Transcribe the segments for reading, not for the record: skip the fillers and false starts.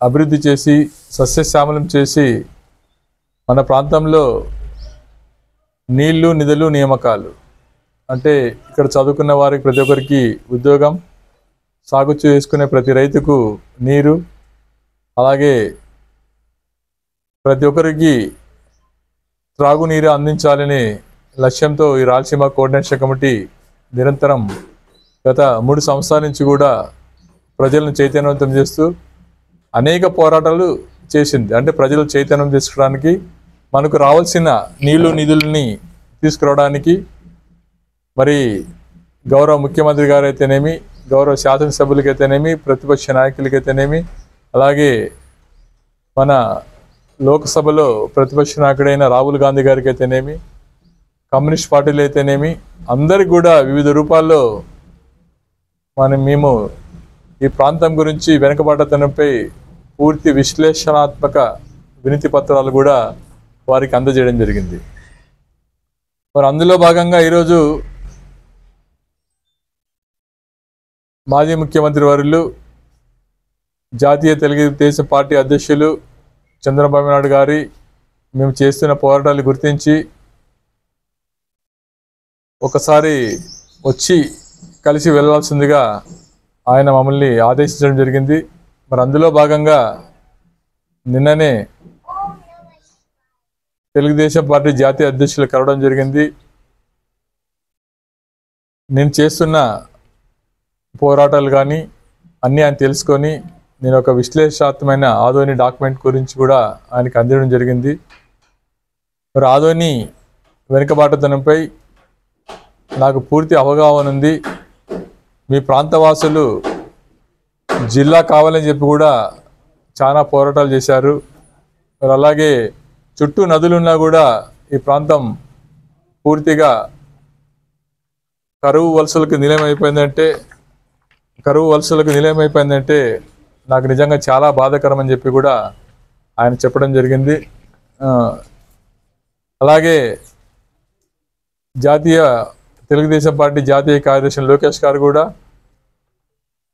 అభివృద్ధి చేసి సస్యశ్యామలం చేసి మన ప్రాంతంలో నీళ్లు నిధులు నియామకాలు అంటే ఇక్కడ చదువుకున్న వారికి ప్రతి ఒక్కరికి ఉద్యోగం, సాగు చేసుకునే ప్రతి రైతుకు నీరు, అలాగే ప్రతి ఒక్కరికి త్రాగునీరు అందించాలనే లక్ష్యంతో ఈ రాయలసీమ కోఆర్డినేషన్ కమిటీ నిరంతరం గత 3 సంవత్సరాల నుంచి కూడా ప్రజలను చైతన్యవంతం చేస్తూ అనేక పోరాటాలు చేసింది. అంటే ప్రజలు చైతన్యం తీసుకోవడానికి, మనకు రావాల్సిన నీళ్లు నిధులని తీసుకురావడానికి మరి గౌరవ ముఖ్యమంత్రి గారు అయితేనేమి, గౌరవ శాసనసభ్యులకైతేనేమి, ప్రతిపక్ష నాయకులకైతేనేమి, అలాగే మన లోక్సభలో ప్రతిపక్ష నాయకుడైన రాహుల్ గాంధీ గారికి అయితేనేమి, కమ్యూనిస్ట్ పార్టీలు అయితేనేమి, అందరికి కూడా వివిధ రూపాల్లో మేము ఈ ప్రాంతం గురించి వెనుకబాటుతనంపై పూర్తి విశ్లేషణాత్మక వినతి పత్రాలు కూడా వారికి అందజేయడం జరిగింది. మరి అందులో భాగంగా ఈరోజు మాజీ ముఖ్యమంత్రి వర్యులు, జాతీయ తెలుగుదేశం పార్టీ అధ్యక్షులు చంద్రబాబు నాయుడు గారి మేము చేస్తున్న పోరాటాలు గుర్తించి ఒకసారి వచ్చి కలిసి వెళ్ళాల్సిందిగా ఆయన మమ్మల్ని ఆదేశించడం జరిగింది. మరి అందులో భాగంగా నిన్ననే తెలుగుదేశం పార్టీ జాతీయ అధ్యక్షులు కలవడం జరిగింది. నేను చేస్తున్న పోరాటాలు కానీ అన్నీ ఆయన తెలుసుకొని నేను ఒక విశ్లేషణాత్మకమైన ఆదోని డాక్యుమెంట్ గురించి కూడా ఆయనకు అందించడం జరిగింది. మరి ఆదోని వెనుకబాటుతనంపై నాకు పూర్తి అవగాహన ఉంది. మీ ప్రాంతవాసులు జిల్లా కావాలని చెప్పి కూడా చాలా పోరాటాలు చేశారు. మరి అలాగే చుట్టూ నదులున్నా కూడా ఈ ప్రాంతం పూర్తిగా కరువు వలసలకు నిలయమైపోయిందంటే నాకు నిజంగా చాలా బాధాకరం అని చెప్పి కూడా ఆయన చెప్పడం జరిగింది. అలాగే తెలుగుదేశం పార్టీ జాతీయ కార్యదర్శి లోకేష్ గారు కూడా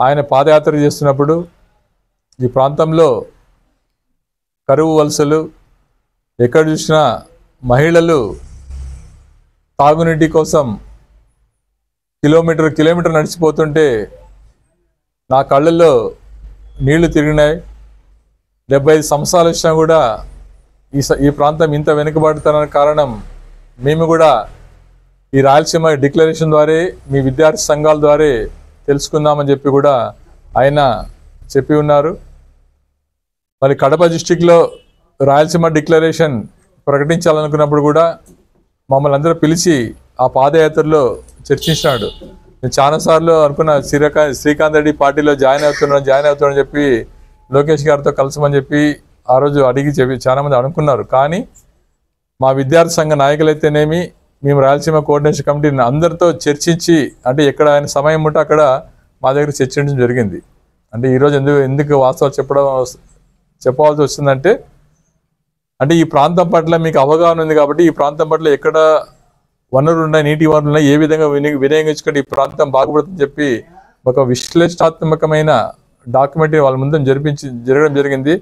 ఆయన పాదయాత్ర చేస్తున్నప్పుడు ఈ ప్రాంతంలో కరువు వలసలు, ఎక్కడ చూసినా మహిళలు తాగునీటి కోసం కిలోమీటర్ నడిచిపోతుంటే నా కళ్ళల్లో నీళ్లు తిరిగినాయి. 75 సంవత్సరాలు వచ్చినా కూడా ఈ ప్రాంతం ఇంత వెనుకబడుతున్న కారణం మేము కూడా ఈ రాయలసీమ డిక్లరేషన్ ద్వారా, మీ విద్యార్థి సంఘాల ద్వారా తెలుసుకుందామని చెప్పి కూడా ఆయన చెప్పి ఉన్నారు. మరి కడప డిస్టిక్లో రాయలసీమ డిక్లరేషన్ ప్రకటించాలనుకున్నప్పుడు కూడా మమ్మల్ని అందరూ పిలిచి ఆ పాదయాత్రలో చర్చించినాడు. నేను చాలాసార్లు అనుకున్న శ్రీకాంత్ రెడ్డి పార్టీలో జాయిన్ అవుతున్నాడని చెప్పి లోకేష్ గారితో కలసమని చెప్పి ఆ రోజు చెప్పి చాలామంది అనుకున్నారు. కానీ మా విద్యార్థి సంఘ నాయకులైతేనేమి, మేము రాయలసీమ కోఆర్డినేషన్ కమిటీని అందరితో చర్చించి, అంటే ఎక్కడ ఆయన సమయం ఉంటే అక్కడ మా దగ్గర చర్చించడం జరిగింది. అంటే ఈరోజు ఎందుకు వాస్తవాలు చెప్పవలసి వస్తుందంటే, అంటే ఈ ప్రాంతం పట్ల మీకు అవగాహన ఉంది కాబట్టి ఈ ప్రాంతం పట్ల ఎక్కడ వనరులు ఉన్నాయి, నీటి వనరులు ఉన్నాయి, ఏ విధంగా వినియోగించుకుంటే ఈ ప్రాంతం బాగుపడుతుందని చెప్పి ఒక విశ్లేషణాత్మకమైన డాక్యుమెంట్ వాళ్ళ ముందు జరగడం జరిగింది.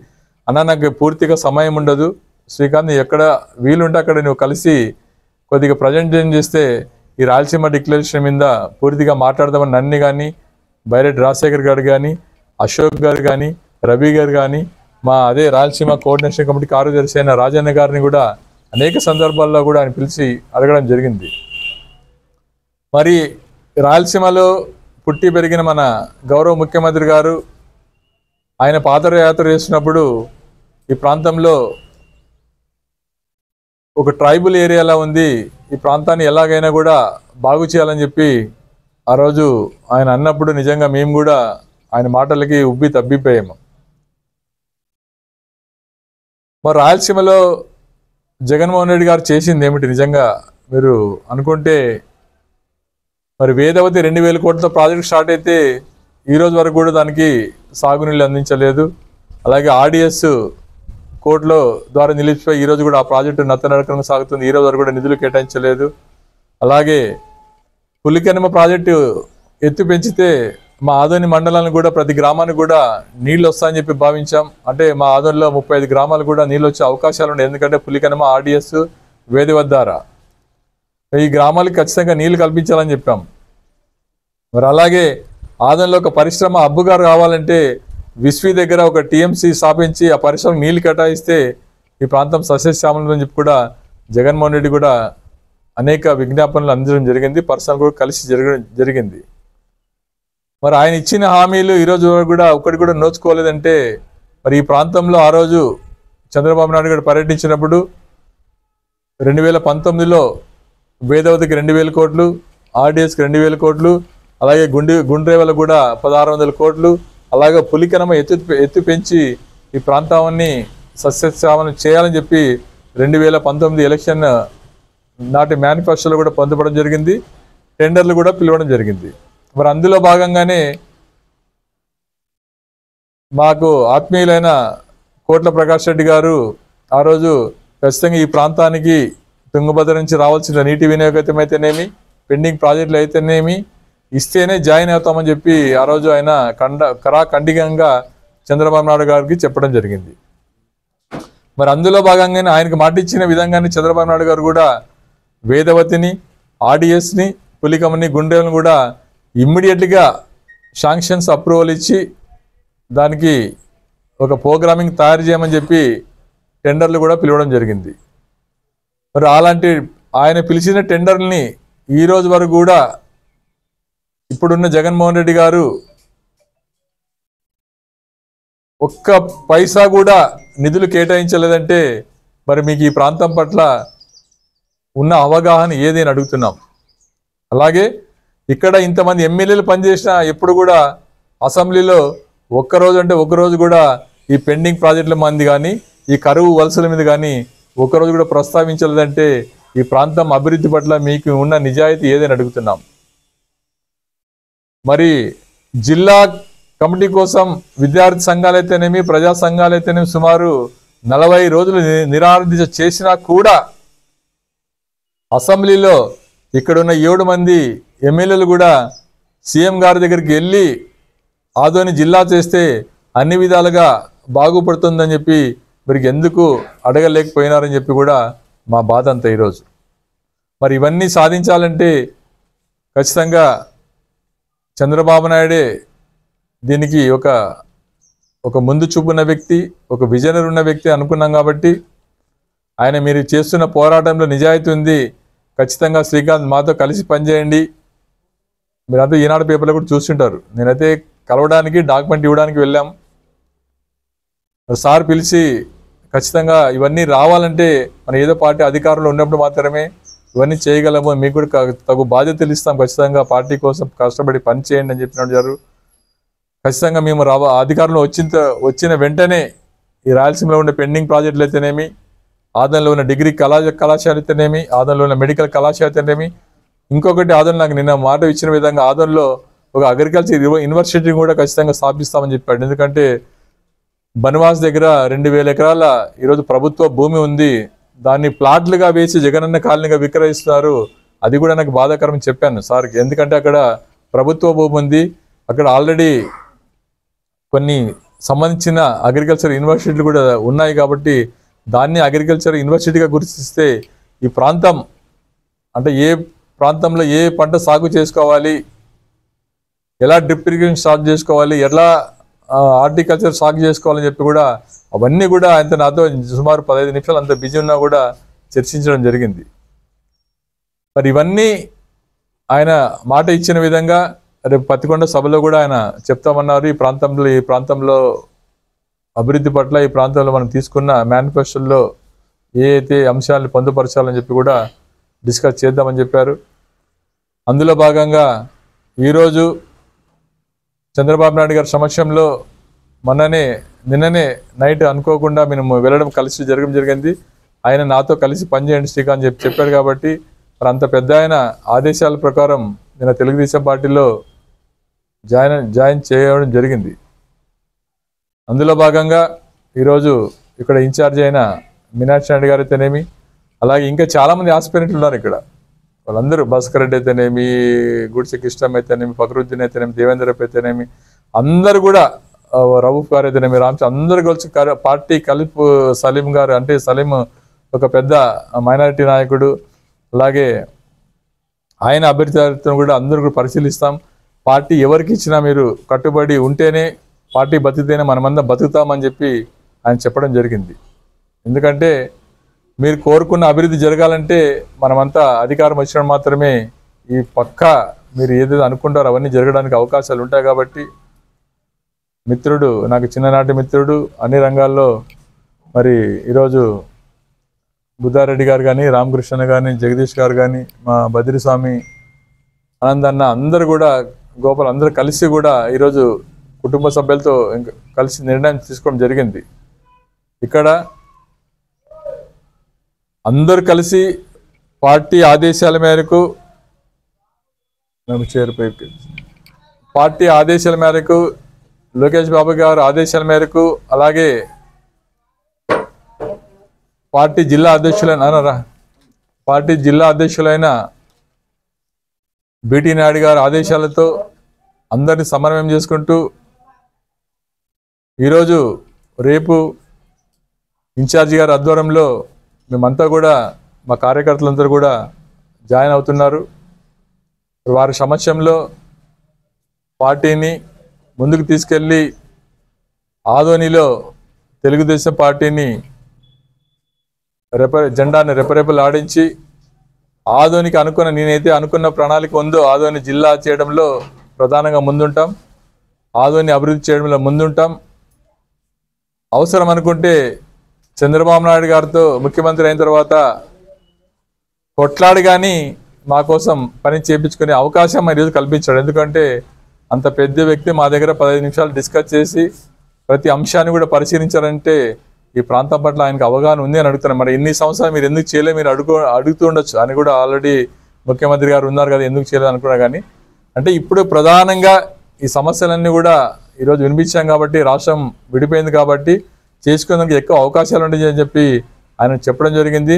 అన్న నాకు పూర్తిగా సమయం ఉండదు, శ్రీకాంత్ ఎక్కడ వీలుంటే అక్కడ నువ్వు కలిసి కొద్దిగా ప్రజెంటేషన్ చేస్తే ఈ రాయలసీమ డిక్లరేషన్ మీద పూర్తిగా మాట్లాడదామని నన్ను కానీ, బైరెడ్డి రాజశేఖర్ గారు కానీ, అశోక్ గారు కానీ, రవి గారు కానీ, మా రాయలసీమ కోఆర్డినేషన్ కమిటీ కార్యదర్శి అయిన రాజన్న గారిని కూడా అనేక సందర్భాల్లో కూడా ఆయన పిలిచి అడగడం జరిగింది. మరి రాయలసీమలో పుట్టి పెరిగిన మన గౌరవ ముఖ్యమంత్రి గారు ఆయన పాదయాత్ర చేసినప్పుడు ఈ ప్రాంతంలో ఒక ట్రైబల్ ఏరియాలా ఉంది, ఈ ప్రాంతాన్ని ఎలాగైనా కూడా బాగు చేయాలని చెప్పి ఆ రోజు ఆయన అన్నప్పుడు నిజంగా మేము కూడా ఆయన మాటలకి తబ్బిపోయాము. మరి రాయలసీమలో జగన్మోహన్ రెడ్డి గారు చేసింది ఏమిటి నిజంగా మీరు అనుకుంటే, మరి వేదవతి 2000 కోట్లతో ప్రాజెక్ట్ స్టార్ట్ అయితే ఈరోజు వరకు కూడా దానికి సాగునీళ్ళు అందించలేదు. అలాగే ఆర్డిఎస్ కోర్టులో ద్వారా నిలిచిపోయి ఈరోజు కూడా ఆ ప్రాజెక్టు నత్తనడకన సాగుతుంది, ఈరోజు వరకు కూడా నిధులు కేటాయించలేదు. అలాగే పులికెనమ ప్రాజెక్టు ఎత్తు పెంచితే మా ఆదోని మండలానికి కూడా ప్రతి గ్రామానికి కూడా నీళ్ళు వస్తాయని చెప్పి భావించాం. అంటే మా ఆదోనిలో 35 గ్రామాలు కూడా నీళ్ళు వచ్చే అవకాశాలు ఉన్నాయి. ఎందుకంటే పులికనమ, ఆర్డిఎస్, వేదివద్దార ఈ గ్రామాలకు ఖచ్చితంగా నీళ్లు కల్పించాలని చెప్పాం. మరి అలాగే ఆదోనిలో ఒక పరిశ్రమ హబ్బుగా రావాలంటే విశ్వీ దగ్గర ఒక టీఎంసీ స్థాపించి ఆ పరిశ్రమకు నీళ్లు కేటాయిస్తే ఈ ప్రాంతం సస్యశ్యామలం అని చెప్పి కూడా జగన్మోహన్ రెడ్డి కూడా అనేక విజ్ఞాపనలు అందించడం జరిగింది. పర్సనల్ కూడా కలిసి జరిగింది. మరి ఆయన ఇచ్చిన హామీలు ఈరోజు కూడా ఒకటి కూడా నోచుకోలేదంటే మరి ఈ ప్రాంతంలో ఆ రోజు చంద్రబాబు నాయుడు గారు పర్యటించినప్పుడు 2019లో వేదవతికి 2,000 కోట్లు, ఆర్డిఎస్కి 2,000 కోట్లు, అలాగే గుండ్రేవల కూడా 1,600 కోట్లు, అలాగే పులికనమ ఎత్తు పెంచి ఈ ప్రాంతాన్ని సస్యశ్యామలం చేయాలని చెప్పి 2019 ఎలక్షన్ నాటి మేనిఫెస్టోలో కూడా పొందపడం జరిగింది. టెండర్లు కూడా పిలవడం జరిగింది. మరి అందులో భాగంగానే మాకు ఆత్మీయులైన కోట్ల ప్రకాష్ రెడ్డి గారు ఆ రోజు ఖచ్చితంగా ఈ ప్రాంతానికి తుంగభద్ర నుంచి రావాల్సిన నీటి వినియోగం అయితేనేమి, పెండింగ్ ప్రాజెక్టులు అయితేనేమి ఇస్తేనే జాయిన్ అవుతామని చెప్పి ఆ రోజు ఆయన కరాఖండికంగా చంద్రబాబు నాయుడు గారికి చెప్పడం జరిగింది. మరి అందులో భాగంగానే ఆయనకు మాట ఇచ్చిన విధంగానే చంద్రబాబు నాయుడు గారు కూడా వేదవతిని, ఆర్డిఎస్ని, పులికమని, గుండెలను కూడా ఇమ్మీడియట్గా శాంక్షన్స్ అప్రూవల్ ఇచ్చి దానికి ఒక ప్రోగ్రామింగ్ తయారు చేయమని చెప్పి టెండర్లు కూడా పిలవడం జరిగింది. మరి అలాంటి ఆయన పిలిచిన టెండర్లని ఈ రోజు వరకు కూడా ఇప్పుడున్న జగన్మోహన్ రెడ్డి గారు ఒక్క పైసా కూడా నిధులు కేటాయించలేదంటే మరి మీకు ఈ ప్రాంతం పట్ల ఉన్న అవగాహన ఏదని అడుగుతున్నాం. అలాగే ఇక్కడ ఇంతమంది ఎమ్మెల్యేలు పనిచేసినా ఎప్పుడు కూడా అసెంబ్లీలో ఒక్కరోజు కూడా ఈ పెండింగ్ ప్రాజెక్టుల మంది కానీ, ఈ కరువు వలసల మీద కానీ ఒక్కరోజు కూడా ప్రస్తావించలేదంటే ఈ ప్రాంతం అభివృద్ధి పట్ల మీకు ఉన్న నిజాయితీ ఏదని అడుగుతున్నాం. మరి జిల్లా కమిటీ కోసం విద్యార్థి సంఘాలైతేనేమి, ప్రజా సంఘాలైతేనేమి సుమారు 40 రోజులు నిరాహారదీక్ష చేసినా కూడా అసెంబ్లీలో ఇక్కడున్న 7 మంది ఎమ్మెల్యేలు కూడా సీఎం గారి దగ్గరికి వెళ్ళి ఆదోని జిల్లా చేస్తే అన్ని విధాలుగా బాగుపడుతుందని చెప్పి మరి ఎందుకు అడగలేకపోయినారని చెప్పి కూడా మా బాధ అంతా ఈరోజు. మరి ఇవన్నీ సాధించాలంటే ఖచ్చితంగా చంద్రబాబు నాయుడే దీనికి ఒక ముందు చూపున్న వ్యక్తి, ఒక విజనర్ ఉన్న వ్యక్తి అనుకున్నాం. కాబట్టి ఆయన మీరు చేస్తున్న పోరాటంలో నిజాయితీ ఉంది, ఖచ్చితంగా శ్రీకాంత్ మాతో కలిసి పనిచేయండి. మీరంతా ఈనాడు పేపర్లో కూడా చూస్తుంటారు. నేనైతే కలవడానికి డాక్యుమెంట్ ఇవ్వడానికి వెళ్ళాం. సార్ పిలిచి ఖచ్చితంగా ఇవన్నీ రావాలంటే మన ఏదో పార్టీ అధికారంలో ఉన్నప్పుడు మాత్రమే ఇవన్నీ చేయగలము, మీకు కూడా తగు బాధ్యతలు ఇస్తాం, ఖచ్చితంగా పార్టీ కోసం కష్టపడి పని చేయండి అని చెప్పినారు. ఖచ్చితంగా మేము అధికారంలో వచ్చిన వెంటనే ఈ రాయలసీమలో ఉండే పెండింగ్ ప్రాజెక్టులు అయితేనేమి, ఆదోనిలో ఉన్న డిగ్రీ కళాశాల అయితేనేమి, ఆదోనిలో ఉన్న మెడికల్ కళాశాల అయితేనేమి, ఇంకొకటి ఆదోని నాకు నిన్న మాట ఇచ్చిన విధంగా ఆదోనిలో ఒక అగ్రికల్చర్ యూనివర్సిటీ కూడా ఖచ్చితంగా స్థాపిస్తామని చెప్పాడు. ఎందుకంటే బన్వాస్ దగ్గర 2,000 ఎకరాల ఈరోజు ప్రభుత్వ భూమి ఉంది, దాన్ని ప్లాట్లుగా వేసి జగనన్న కాలనీగా విక్రయిస్తున్నారు. అది కూడా నాకు బాధాకరం చెప్పాను సార్కి. ఎందుకంటే అక్కడ ప్రభుత్వ భూమి ఉంది, అక్కడ ఆల్రెడీ కొన్ని సంబంధించిన అగ్రికల్చర్ యూనివర్సిటీలు కూడా ఉన్నాయి. కాబట్టి దాన్ని అగ్రికల్చర్ యూనివర్సిటీగా గుర్తిస్తే ఈ ప్రాంతం అంటే ఏ ప్రాంతంలో ఏ పంట సాగు చేసుకోవాలి, ఎలా డ్రిప్ ఇరిగేషన్ స్టార్ట్ చేసుకోవాలి, ఎలా హార్టికల్చర్ సాగు చేసుకోవాలని చెప్పి కూడా అవన్నీ కూడా ఆయన నాతో సుమారు 15 నిమిషాలు అంత బిజీ ఉన్నా కూడా చర్చించడం జరిగింది. మరి ఇవన్నీ ఆయన మాట ఇచ్చిన విధంగా రేపు పత్తికొండ సభలో కూడా ఆయన చెప్తామన్నారు. ఈ ప్రాంతంలో అభివృద్ధి పట్ల ఈ ప్రాంతంలో మనం తీసుకున్న మేనిఫెస్టోలో ఏ అయితే అంశాలను పొందుపరచాలని చెప్పి కూడా డిస్కస్ చేద్దామని చెప్పారు. అందులో భాగంగా ఈరోజు చంద్రబాబు నాయుడు గారి సమక్షంలో నిన్ననే నైట్ అనుకోకుండా మేము వెళ్ళడం జరగడం జరిగింది. ఆయన నాతో కలిసి పనిచేయండి శ్రీకాంత్ చెప్పాడు. కాబట్టి మరి అంత పెద్ద ఆయన ఆదేశాల ప్రకారం నిన్న తెలుగుదేశం పార్టీలో జాయిన్ చేయడం జరిగింది. అందులో భాగంగా ఈరోజు ఇక్కడ ఇన్ఛార్జ్ అయిన మీనాక్షి నాయుడు గారు అయితేనేమి, అలాగే ఇంకా చాలామంది ఆస్పిరెంట్లు ఉన్నారు ఇక్కడ. వాళ్ళందరూ భాస్కర్ రెడ్డి అయితేనేమి, గుడిసె కృష్ణం అయితేనేమి, ఫక్రుద్దీన్ అయితేనేమి, దేవేంద్రప్ అయితేనేమి, అందరూ కూడా రవూఫ్ గారు అయితేనేమి, అందరూ కలిసి పార్టీ కలిపి సలీం గారు, అంటే సలీం ఒక పెద్ద మైనారిటీ నాయకుడు, అలాగే ఆయన అభ్యర్థిత్వం కూడా అందరూ కూడా పరిశీలిస్తాం. పార్టీ ఎవరికి ఇచ్చినా మీరు కట్టుబడి ఉంటేనే పార్టీ బతికితేనే మనమంతా బతుకుతామని చెప్పి ఆయన చెప్పడం జరిగింది. ఎందుకంటే మీరు కోరుకున్న అభివృద్ధి జరగాలంటే మనమంతా అధికారం వచ్చిన మాత్రమే ఈ పక్కా మీరు ఏదైతే అనుకుంటారో అవన్నీ జరగడానికి అవకాశాలు ఉంటాయి. కాబట్టి మిత్రుడు, నాకు చిన్ననాటి మిత్రుడు, అన్ని రంగాల్లో మరి ఈరోజు బుద్ధారెడ్డి గారు కానీ, రామకృష్ణ కానీ, జగదీష్ గారు కానీ, మా బద్రిస్వామి, ఆనందన్న, అందరూ కూడా గోపాల్ అందరూ కలిసి కూడా ఈరోజు కుటుంబ సభ్యులతో కలిసి నిర్ణయం తీసుకోవడం జరిగింది. ఇక్కడ అందరూ కలిసి పార్టీ ఆదేశాల మేరకు లోకేష్ బాబు గారు ఆదేశాల మేరకు, అలాగే పార్టీ జిల్లా అధ్యక్షులైన బీటీ నాయుడు గారి ఆదేశాలతో అందరినీ సమన్వయం చేసుకుంటూ ఈరోజు రేపు ఇన్ఛార్జి గారి ఆధ్వర్యంలో మేమంతా కూడా మా కార్యకర్తలందరూ కూడా జాయిన్ అవుతున్నారు. వారి సమక్షంలో పార్టీని ముందుకు తీసుకెళ్ళి ఆదోనిలో తెలుగుదేశం పార్టీని జెండాని రెపరెపలు ఆడించి ఆదోనికి నేనైతే అనుకున్న ప్రణాళిక ఉందో ఆదోని జిల్లా చేయడంలో ప్రధానంగా ముందుంటాం, ఆదోని అభివృద్ధి చేయడంలో ముందుంటాం. అవసరం అనుకుంటే చంద్రబాబు నాయుడు గారితో ముఖ్యమంత్రి అయిన తర్వాత కొట్లాడి కానీ మా కోసం పని చేయించుకునే అవకాశం ఈరోజు కల్పించాడు. ఎందుకంటే అంత పెద్ద వ్యక్తి మా దగ్గర 15 నిమిషాలు డిస్కస్ చేసి ప్రతి అంశాన్ని కూడా పరిశీలించారంటే ఈ ప్రాంతం పట్ల ఆయనకు అవగాహన ఉంది అని అడుగుతున్నాను. మరి ఇన్ని సంవత్సరాలు మీరు ఎందుకు చేయలేదు, మీరు అడుగుతూ ఉండొచ్చు అని కూడా ఆల్రెడీ ముఖ్యమంత్రి గారు ఉన్నారు కదా, ఎందుకు చేయలేదు అనుకున్నా. కానీ అంటే ఇప్పుడు ప్రధానంగా ఈ సమస్యలన్నీ కూడా ఈరోజు వినిపించాం కాబట్టి, రాష్ట్రం విడిపోయింది కాబట్టి చేసుకునేందుకు ఎక్కువ అవకాశాలు ఉంటాయని చెప్పి ఆయన చెప్పడం జరిగింది.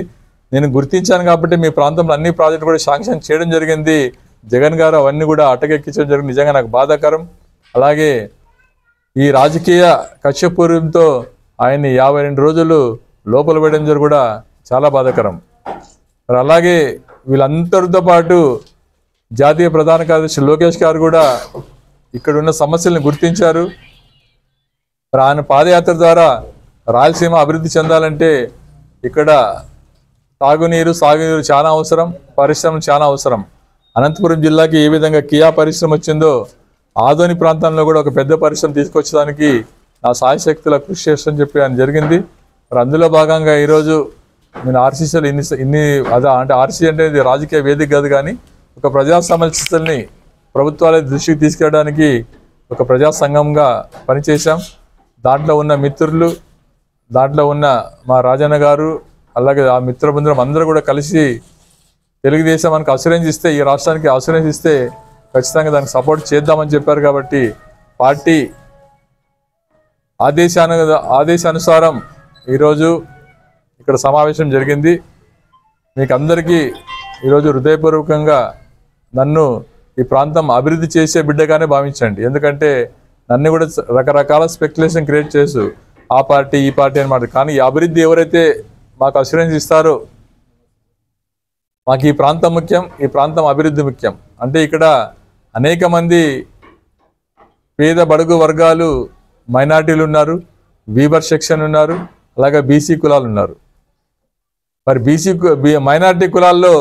నేను గుర్తించాను కాబట్టి మీ ప్రాంతంలో అన్ని ప్రాజెక్టులు కూడా శాంక్షన్ చేయడం జరిగింది. జగన్ గారు అవన్నీ కూడా అటకెక్కించడం జరిగింది. నిజంగా నాకు బాధాకరం. అలాగే ఈ రాజకీయ కక్షపూర్వంతో ఆయన్ని 52 రోజులు లోపల వేయడం జరిగి కూడా చాలా బాధాకరం. మరి అలాగే వీళ్ళందరితో పాటు జాతీయ ప్రధాన కార్యదర్శి లోకేష్ గారు కూడా ఇక్కడ ఉన్న సమస్యలను గుర్తించారు. మరి ఆయన పాదయాత్ర ద్వారా రాయలసీమ అభివృద్ధి చెందాలంటే ఇక్కడ తాగునీరు, సాగునీరు చాలా అవసరం, పరిశ్రమలు చాలా అవసరం. అనంతపురం జిల్లాకి ఏ విధంగా కియా పరిశ్రమ వచ్చిందో ఆదోని ప్రాంతంలో కూడా ఒక పెద్ద పరిశ్రమ తీసుకొచ్చడానికి నా సాయశక్తుల కృషి చేస్తానని చెప్పి ఆయన జరిగింది. మరి అందులో భాగంగా ఈరోజు నేను ఆర్సీసీలు అంటే ఆర్సీ అంటే ఇది రాజకీయ వేదిక కాదు, కానీ ఒక ప్రజా సమస్యల్ని ప్రభుత్వాల దృష్టికి తీసుకెళ్ళడానికి ఒక ప్రజా సంఘంగా పనిచేశాం. దాంట్లో ఉన్న మిత్రులు, దాంట్లో ఉన్న మా రాజన్న గారు, అలాగే ఆ మిత్ర బృందం అందరూ కూడా కలిసి తెలుగుదేశం మనకు అసూరెన్స్ ఇస్తే, ఈ రాష్ట్రానికి అసూరెన్స్ ఇస్తే ఖచ్చితంగా దానికి సపోర్ట్ చేద్దామని చెప్పారు. కాబట్టి పార్టీ ఆదేశానుసారం ఈరోజు ఇక్కడ సమావేశం జరిగింది. మీకు అందరికీ ఈరోజు హృదయపూర్వకంగా నన్ను ఈ ప్రాంతం అభివృద్ధి చేసే బిడ్డగానే భావించండి. ఎందుకంటే నన్ను కూడా రకరకాల స్పెక్యులేషన్ క్రియేట్ చేసు ఆ పార్టీ ఈ పార్టీ అనమాట. కానీ ఈ అభివృద్ధి ఎవరైతే మాకు అష్యూరెన్స్ ఇస్తారో, మాకు ఈ ప్రాంతం ముఖ్యం, ఈ ప్రాంతం అభివృద్ధి ముఖ్యం. అంటే ఇక్కడ అనేక మంది పేద బడుగు వర్గాలు, మైనార్టీలు ఉన్నారు, వీవర్ సెక్షన్ ఉన్నారు, అలాగే బీసీ కులాలు ఉన్నారు. మరి మైనార్టీ కులాల్లో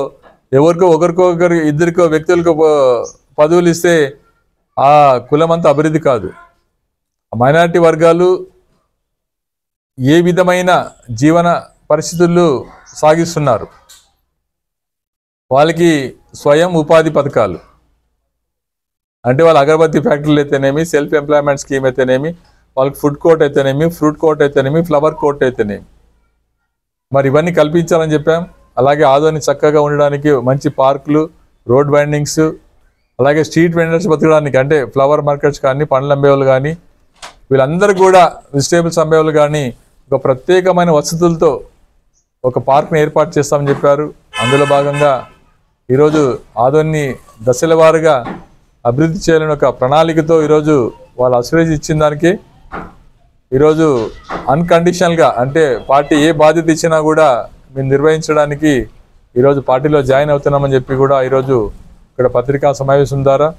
ఒకరికొకరు ఇద్దరికో వ్యక్తులకు పదవులు ఇస్తే ఆ కులం అంతా అభివృద్ధి కాదు. మైనార్టీ వర్గాలు ఏ విధమైన జీవన పరిస్థితులు సాగిస్తున్నారు, వాళ్ళకి స్వయం ఉపాధి పథకాలు అంటే వాళ్ళ అగరబత్తి ఫ్యాక్టరీలు అయితేనేమి, సెల్ఫ్ ఎంప్లాయ్మెంట్ స్కీమ్ అయితేనేమి, వాళ్ళకి ఫుడ్ కోర్ట్ అయితేనేమి, ఫ్రూట్ కోర్ట్ అయితేనేమి, ఫ్లవర్ కోర్ట్ అయితేనేమి, మరి ఇవన్నీ కల్పించాలని చెప్పాం. అలాగే ఆదోని చక్కగా ఉండడానికి మంచి పార్కులు, రోడ్ వైండింగ్స్, అలాగే స్ట్రీట్ వెండర్స్ బతకడానికి అంటే ఫ్లవర్ మార్కెట్స్ కానీ, పండ్లు అమ్మేవాళ్ళు కానీ, వీళ్ళందరూ కూడా వెజిటేబుల్స్ అమ్మేవాళ్ళు కానీ ఒక ప్రత్యేకమైన వసతులతో ఒక పార్క్ని ఏర్పాటు చేస్తామని చెప్పారు. అందులో భాగంగా ఈరోజు ఆదోని దశల వారుగా అభివృద్ధి చేయాలని ఒక ప్రణాళికతో ఈరోజు వాళ్ళు అసెంబ్లీ ఇచ్చిన దానికి ఈరోజు అన్కండిషనల్గా అంటే పార్టీ ఏ బాధ్యత ఇచ్చినా కూడా మేము నిర్వహించడానికి ఈరోజు పార్టీలో జాయిన్ అవుతున్నామని చెప్పి కూడా ఈరోజు ఇక్కడ పత్రికా సమావేశం ద్వారా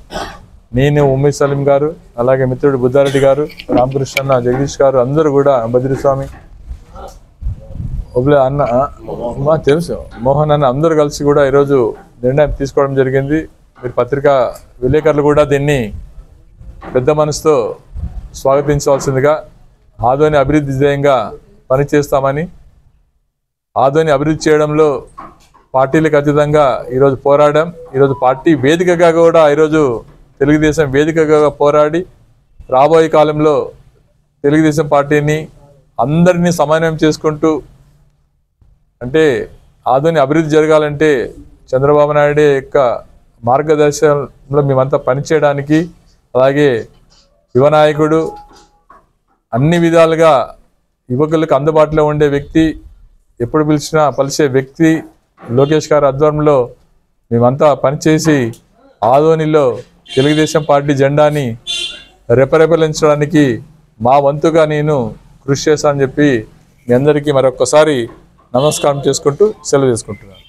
నేను ఉమ్మేద్ సలీం గారు, అలాగే మిత్రుడు బుద్ధారెడ్డి గారు, రామకృష్ణ, జగదీష్ గారు అందరూ కూడా, బద్రీస్వామి ఒబ్లే అన్న మాకు తెలుసు, మోహన్ అన్న అందరూ కలిసి కూడా ఈరోజు నిర్ణయం తీసుకోవడం జరిగింది. మీరు పత్రికా విలేకరులు కూడా దీన్ని పెద్ద మనసుతో స్వాగతించవలసిందిగా, ఆదోని అభివృద్ధి ధ్యేయంగా పనిచేస్తామని, ఆదోని అభివృద్ధి చేయడంలో పార్టీలకు అతీతంగా ఈరోజు పోరాడాం. ఈరోజు పార్టీ వేదికగా కూడా ఈరోజు తెలుగుదేశం వేదికగా పోరాడి రాబోయే కాలంలో తెలుగుదేశం పార్టీని అందరినీ సమన్వయం చేసుకుంటూ, అంటే ఆదోని అభివృద్ధి జరగాలంటే చంద్రబాబు నాయుడు యొక్క మార్గదర్శనంలో మేమంతా పనిచేయడానికి, అలాగే యువనాయకుడు అన్ని విధాలుగా యువకులకు అందుబాటులో ఉండే వ్యక్తి, ఎప్పుడు పిలిచినా పలిసే వ్యక్తి లోకేష్ గారి ఆధ్వర్యంలో మేమంతా పనిచేసి ఆదోనిలో తెలుగుదేశం పార్టీ జెండాని రెపరెపలించడానికి మా వంతుగా నేను కృషి చేస్తానని చెప్పి మీ అందరికీ మరొక్కసారి నమస్కారం చేసుకుంటూ సెలవు చేసుకుంటున్నాను.